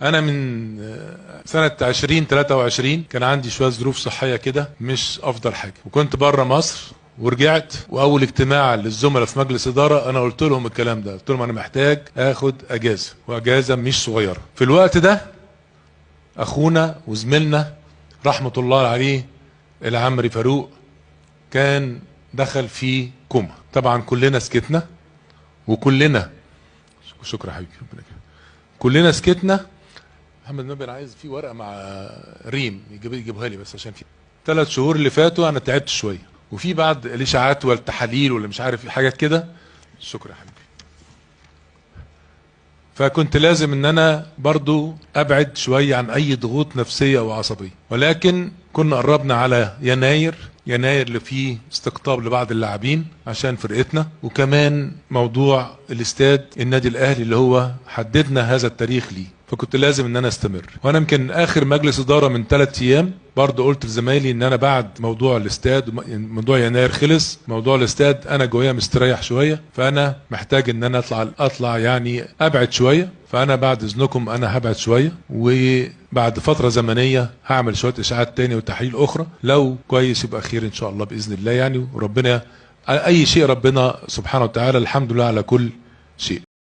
انا من سنة 2023 كان عندي شوية ظروف صحية كده مش افضل حاجة، وكنت بره مصر ورجعت. واول اجتماع للزملاء في مجلس ادارة انا قلت لهم الكلام ده، قلت لهم انا محتاج اخد اجازة، واجازة مش صغيرة. في الوقت ده اخونا وزميلنا رحمة الله عليه العمري فاروق كان دخل في كوما. طبعا كلنا سكتنا، وكلنا شكرا حبيبي ربنا يكرمك. كلنا سكتنا. محمد نبي انا عايز في ورقه مع ريم يجيبها لي، بس عشان في 3 شهور اللي فاتوا انا تعبت شويه، وفي بعض الاشاعات والتحاليل ولا مش عارف حاجات كده. شكرا يا حبيبي. فكنت لازم ان انا برضو ابعد شويه عن اي ضغوط نفسيه وعصبيه، ولكن كنا قربنا على يناير اللي فيه استقطاب لبعض اللاعبين عشان فرقتنا، وكمان موضوع الاستاد النادي الاهلي اللي هو حددنا هذا التاريخ ليه، فكنت لازم ان انا استمر. وانا يمكن اخر مجلس اداره من 3 ايام برضه قلت لزمايلي ان انا بعد موضوع الاستاد، موضوع يناير خلص، موضوع الاستاد انا جوايا مستريح شويه، فانا محتاج ان انا اطلع يعني ابعد شويه. فانا بعد اذنكم انا هبعد شويه، وبعد فتره زمنيه هعمل شويه اشاعات تاني وتحاليل اخرى، لو كويس يبقى خير ان شاء الله باذن الله يعني. وربنا اي شيء ربنا سبحانه وتعالى، الحمد لله على كل شيء.